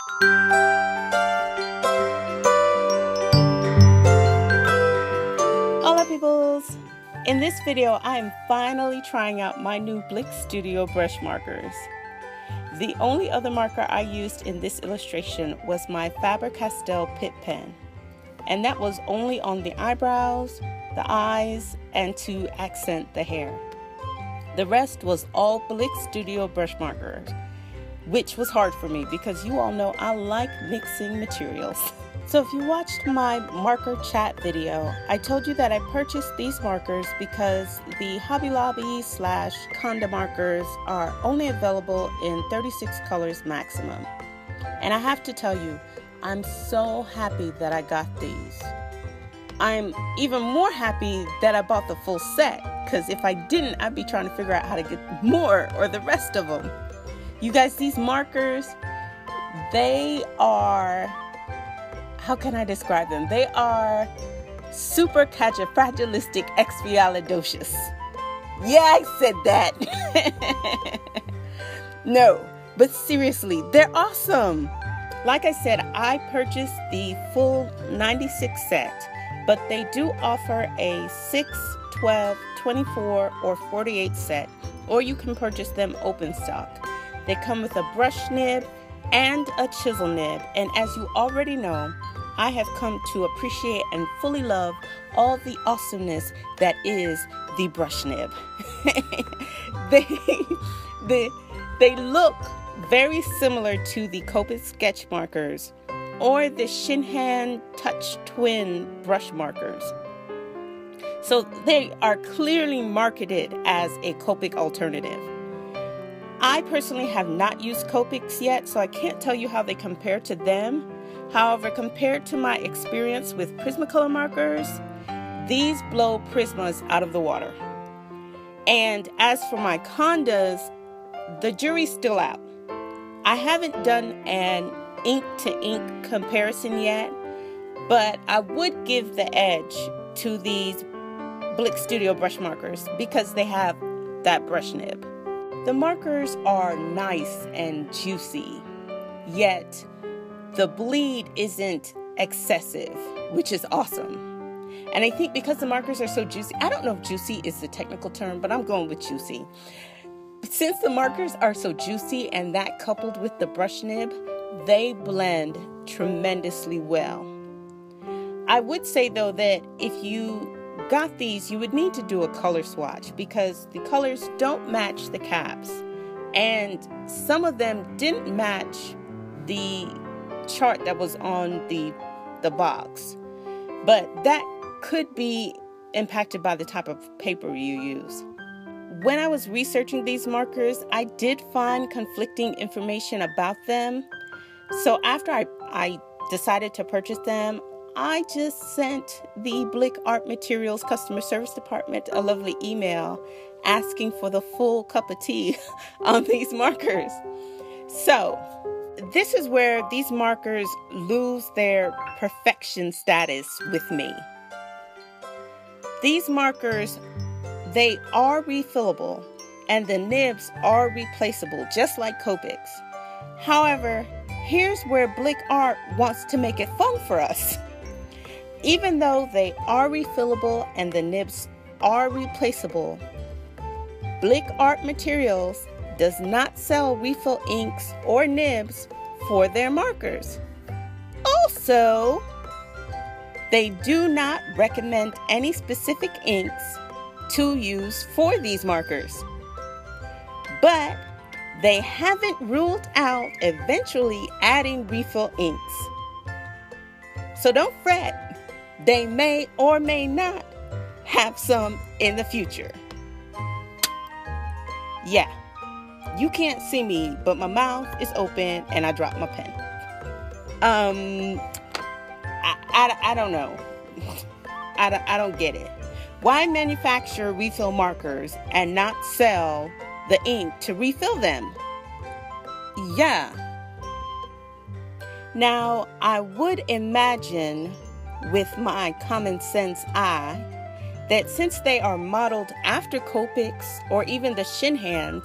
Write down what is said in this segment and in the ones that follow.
Hola peoples! In this video, I am finally trying out my new Blick Studio Brush Markers. The only other marker I used in this illustration was my Faber-Castell PITT Pen, and that was only on the eyebrows, the eyes, and to accent the hair. The rest was all Blick Studio Brush Markers, which was hard for me because you all know I like mixing materials. So if you watched my marker chat video, I told you that I purchased these markers because the Hobby Lobby / Conda markers are only available in 36 colors maximum. And I have to tell you, I'm so happy that I got these. I'm even more happy that I bought the full set, because if I didn't, I'd be trying to figure out how to get more or the rest of them. You guys, these markers, they are, how can I describe them? They are supercalifragilisticexpialidocious. Yeah, I said that. No, but seriously, they're awesome. Like I said, I purchased the full 96 set, but they do offer a 6, 12, 24, or 48 set, or you can purchase them open stock. They come with a brush nib and a chisel nib, and as you already know, I have come to appreciate and fully love all the awesomeness that is the brush nib. They look very similar to the Copic sketch markers or the Xiexie Touch Twin brush markers. So they are clearly marketed as a Copic alternative. I personally have not used Copics yet, so I can't tell you how they compare to them. However, compared to my experience with Prismacolor markers, these blow Prismas out of the water. And as for my Condas, the jury's still out. I haven't done an ink-to-ink comparison yet, but I would give the edge to these Blick Studio brush markers because they have that brush nib. The markers are nice and juicy, yet the bleed isn't excessive, which is awesome. And I think because the markers are so juicy, I don't know if juicy is the technical term, but I'm going with juicy. Since the markers are so juicy and that coupled with the brush nib, they blend tremendously well. I would say though that if you got these, you would need to do a color swatch because the colors don't match the caps, and some of them didn't match the chart that was on the box, but that could be impacted by the type of paper you use. When I was researching these markers, I did find conflicting information about them. So after I decided to purchase them, I just sent the Blick Art Materials customer service department a lovely email asking for the full cup of tea on these markers. So this is where these markers lose their perfection status with me. These markers, they are refillable and the nibs are replaceable, just like Copics. However, here's where Blick Art wants to make it fun for us. Even though they are refillable and the nibs are replaceable, Blick Art Materials does not sell refill inks or nibs for their markers. Also, they do not recommend any specific inks to use for these markers. But they haven't ruled out eventually adding refill inks. So don't fret. They may or may not have some in the future. Yeah, you can't see me, but my mouth is open and I dropped my pen. I don't know. I don't get it. Why manufacture refill markers and not sell the ink to refill them? Yeah. Now, I would imagine with my common sense eye that since they are modeled after Copics or even the Xiexie,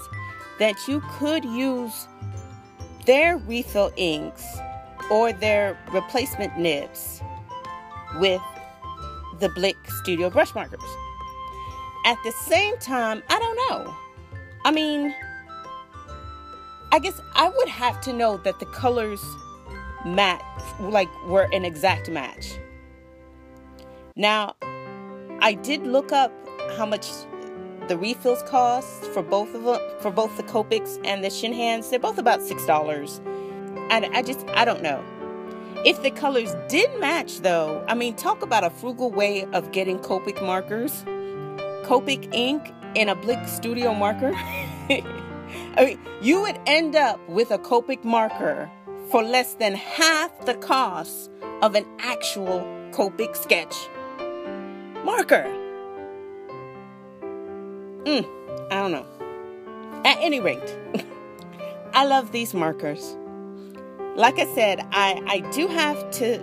that you could use their refill inks or their replacement nibs with the Blick Studio Brush Markers. At the same time, I don't know. I mean, I guess I would have to know that the colors match, like were an exact match. Now, I did look up how much the refills cost for both of them, for both the Copics and the Xiexie. They're both about $6. And I don't know. If the colors did match though, I mean, talk about a frugal way of getting Copic markers. Copic ink in a Blick Studio marker. I mean, you would end up with a Copic marker for less than half the cost of an actual Copic sketch marker. I don't know. At any rate, I love these markers. Like I said, I do have to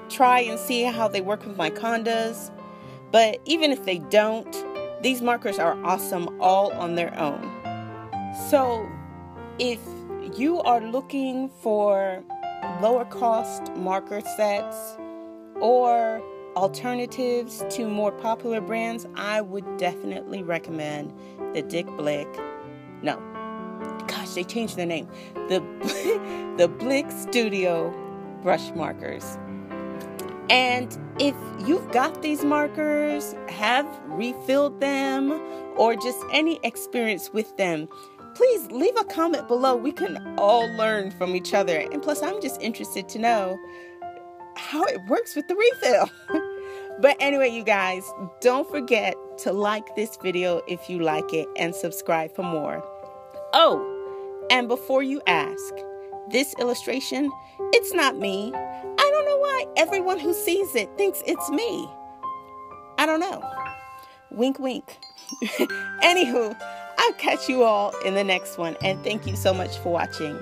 try and see how they work with my condas. But even if they don't, these markers are awesome all on their own. So if you are looking for lower cost marker sets or alternatives to more popular brands, I would definitely recommend the Blick. No, gosh, they changed their name. The Blick Studio Brush Markers. And if you've got these markers, have refilled them, or just any experience with them, please leave a comment below. We can all learn from each other. And plus, I'm just interested to know how it works with the refill. But anyway, you guys, don't forget to like this video if you like it and subscribe for more. Oh, and before you ask, this illustration, it's not me. I don't know why everyone who sees it thinks it's me. I don't know. Wink, wink. Anywho, I'll catch you all in the next one. And thank you so much for watching.